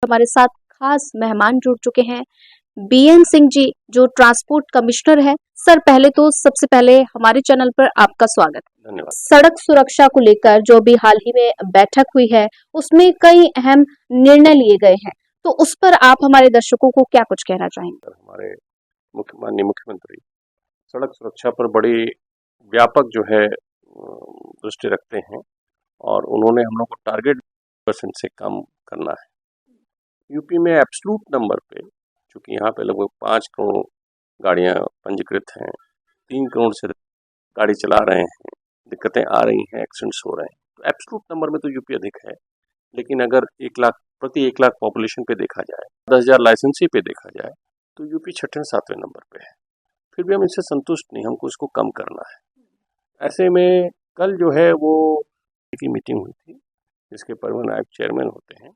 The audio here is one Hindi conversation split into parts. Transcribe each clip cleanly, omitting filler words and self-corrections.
हमारे साथ खास मेहमान जुड़ चुके हैं बीएन सिंह जी, जो ट्रांसपोर्ट कमिश्नर है। सर, पहले तो सबसे पहले हमारे चैनल पर आपका स्वागत है। धन्यवाद। सड़क सुरक्षा को लेकर जो भी हाल ही में बैठक हुई है, उसमें कई अहम निर्णय लिए गए हैं, तो उस पर आप हमारे दर्शकों को क्या कुछ कहना चाहेंगे? हमारे माननीय मुख्यमंत्री सड़क सुरक्षा पर बड़ी व्यापक जो है दृष्टि रखते हैं और उन्होंने हम लोग को टारगेट % से कम करना है। यूपी में एब्सोल्यूट नंबर पे, चूंकि यहाँ पे लगभग 5 करोड़ गाड़ियाँ पंजीकृत हैं, 3 करोड़ से गाड़ी चला रहे हैं, दिक्कतें आ रही हैं, एक्सीडेंट्स हो रहे हैं, तो एब्सोल्यूट नंबर में तो यूपी अधिक है। लेकिन अगर 1 लाख प्रति 1 लाख पॉपुलेशन पे देखा जाए, 10,000 लाइसेंसी पे देखा जाए, तो यूपी 6वें-7वें नंबर पे है। फिर भी हम इससे संतुष्ट नहीं, हमको इसको कम करना है। ऐसे में कल जो है वो की मीटिंग हुई थी, जिसके परिवहन आयुक्त चेयरमैन होते हैं।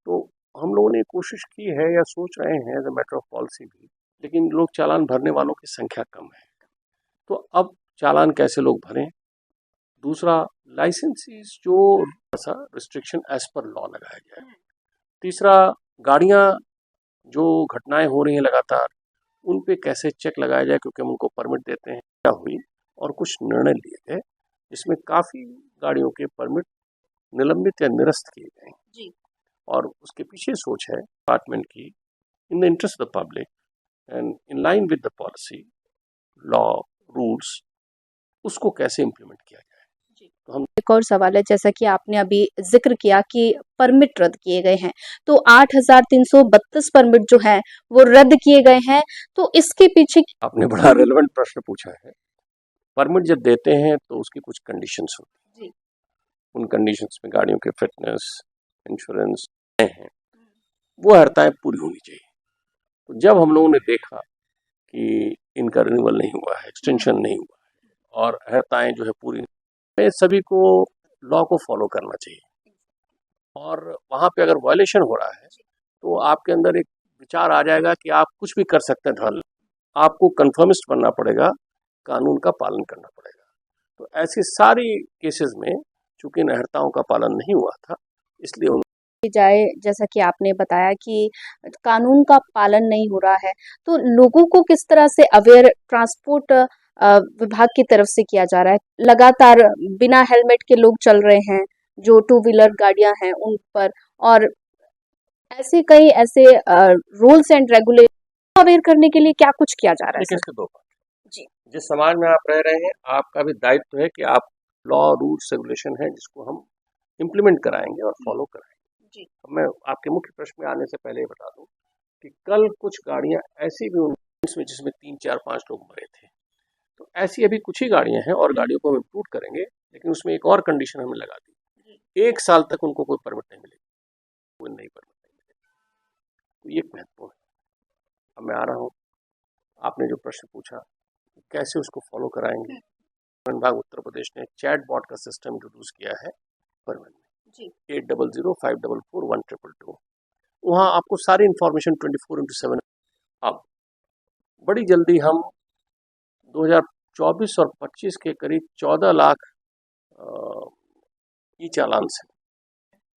तो हम लोगों ने कोशिश की है या सोच रहे हैं as a matter of policy भी, लेकिन लोग चालान भरने वालों की संख्या कम है। तो अब चालान कैसे लोग भरें? दूसरा, लाइसेंसीज जो सा रिस्ट्रिक्शन एज पर लॉ लगाया जाए। तीसरा, गाड़ियां जो घटनाएं हो रही हैं लगातार, उन पे कैसे चेक लगाया जाए, क्योंकि हम उनको परमिट देते हैं। क्या हुई और कुछ निर्णय लिए गए, इसमें काफ़ी गाड़ियों के परमिट निलंबित या निरस्त किए गए जी। और उसके पीछे सोच है डिपार्टमेंट की, in the interest of the public and in line with the policy, law, rules, उसको कैसे इम्प्लीमेंट किया जाए। तो हम एक और सवाल है, जैसा कि आपने अभी जिक्र किया कि परमिट रद्द किए गए हैं, तो 8,332 परमिट जो है वो रद्द किए गए हैं, तो इसके पीछे आपने बड़ा रेलेवेंट प्रश्न पूछा है। परमिट जब देते हैं तो उसकी कुछ कंडीशंस होती हैं। उन कंडीशंस में गाड़ियों के फिटनेस, इंश्योरेंस हैं, वो हरताएं पूरी होनी चाहिए। तो जब हम लोगों ने देखा कि इनका रिन्यूअल नहीं हुआ है, एक्सटेंशन नहीं हुआ है और हरताएं जो है पूरी, में सभी को लॉ को फॉलो करना चाहिए। और वहाँ पे अगर वायलेशन हो रहा है तो आपके अंदर एक विचार आ जाएगा कि आप कुछ भी कर सकते हैं धड़, आपको कन्फर्मिस्ट बनना पड़ेगा, कानून का पालन करना पड़ेगा। तो ऐसी सारी केसेस में चूंकि नहरताओं का पालन नहीं हुआ था, इसलिए जाए, जैसा कि आपने बताया कि कानून का पालन नहीं हो रहा है, तो लोगों को किस तरह से अवेयर ट्रांसपोर्ट विभाग की तरफ से किया जा रहा है? लगातार बिना हेलमेट के लोग चल रहे हैं, जो टू व्हीलर गाड़ियां हैं उन पर, और ऐसे कई ऐसे रूल्स एंड रेगुलेशन अवेयर करने के लिए क्या कुछ किया जा रहा है? इसके दो बात जी, जिस समाज में आप रह रहे हैं, आपका भी दायित्व है कि आप लॉ, रूल्स, रेगुलेशन है जिसको हम इम्प्लीमेंट कराएंगे और फॉलो कराएंगे जी। अब मैं आपके मुख्य प्रश्न में आने से पहले बता दूं कि कल कुछ गाड़ियां ऐसी भी उसमें जिसमें 3, 4, 5 लोग मरे थे। तो ऐसी अभी कुछ ही गाड़ियां हैं और गाड़ियों को हम इम्प्रूव करेंगे, लेकिन उसमें एक और कंडीशन हमें लगा दी, 1 साल तक उनको कोई परमिट नहीं मिलेगी, कोई नई परमिट नहीं मिलेगी। तो ये महत्वपूर्ण है। अब मैं आ रहा हूँ, आपने जो प्रश्न पूछा कैसे उसको फॉलो कराएंगे। परिवहन विभाग उत्तर प्रदेश ने चैट बॉट का सिस्टम इंट्रोड्यूस किया है परिवहन में, 8005441222। वहाँ आपको सारी इंफॉर्मेशन 24/7। अब बड़ी जल्दी हम 2024 और 25 के करीब 14 लाख ई चालान से,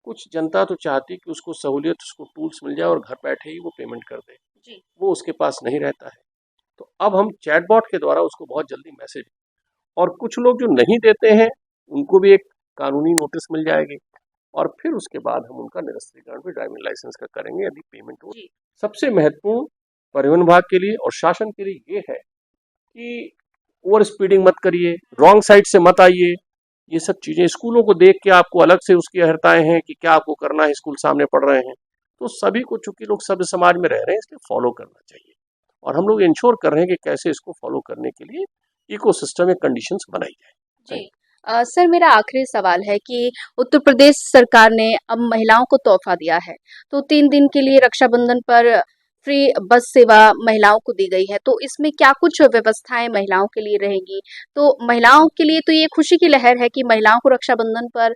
कुछ जनता तो चाहती कि उसको सहूलियत, उसको टूल्स मिल जाए और घर बैठे ही वो पेमेंट कर दे जी। वो उसके पास नहीं रहता है, तो अब हम चैटबॉट के द्वारा उसको बहुत जल्दी मैसेज, और कुछ लोग जो नहीं देते हैं उनको भी एक कानूनी नोटिस मिल जाएगी और फिर उसके बाद हम उनका निरस्तीकरण भी ड्राइविंग लाइसेंस का करेंगे यदि पेमेंट हो। सबसे महत्वपूर्ण परिवहन विभाग के लिए और शासन के लिए ये है कि ओवर स्पीडिंग मत करिए, रॉन्ग साइड से मत आइए। ये सब चीजें स्कूलों को देख के आपको अलग से उसकी हरताएं हैं कि क्या आपको करना है, स्कूल सामने पढ़ रहे हैं, तो सभी को, चूंकि लोग सब समाज में रह रहे हैं, इसलिए फॉलो करना चाहिए और हम लोग इंश्योर कर रहे हैं कि कैसे इसको फॉलो करने के लिए इकोसिस्टम में कंडीशंस बनाई जाए जी। सर, मेरा आखिरी सवाल है कि उत्तर प्रदेश सरकार ने अब महिलाओं को तोहफा दिया है, तो 3 दिन के लिए रक्षाबंधन पर फ्री बस सेवा महिलाओं को दी गई है, तो इसमें क्या कुछ व्यवस्थाएं महिलाओं के लिए रहेंगी? तो महिलाओं के लिए तो ये खुशी की लहर है कि महिलाओं को रक्षाबंधन पर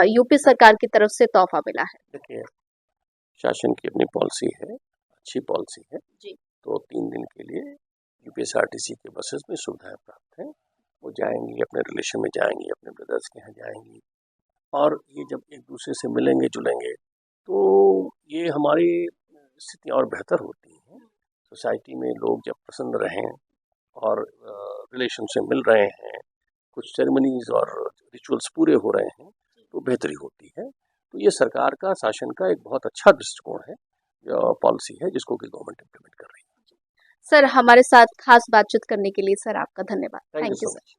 यूपी सरकार की तरफ से तोहफा मिला है। देखिए, शासन की अपनी पॉलिसी है, अच्छी पॉलिसी है जी। तो 3 दिन के लिए यूपीएसआरटीसी के बसेस में सुविधाएं प्राप्त हैं। वो जाएंगी, अपने रिलेशन में जाएंगी, अपने ब्रदर्स के यहाँ जाएंगी और ये जब एक दूसरे से मिलेंगे जुलेंगे तो ये हमारी स्थितियाँ और बेहतर होती हैं। सोसाइटी में लोग जब प्रसन्न रहें और रिलेशन से मिल रहे हैं, कुछ सेरेमनीज और रिचुअल्स पूरे हो रहे हैं, तो बेहतरी होती है। तो ये सरकार का शासन का एक बहुत अच्छा दृष्टिकोण है, पॉलिसी है जिसको कि गवर्नमेंट इम्प्लीमेंट कर रही है। सर, हमारे साथ खास बातचीत करने के लिए सर आपका धन्यवाद। Thank you thank you so sir. Much.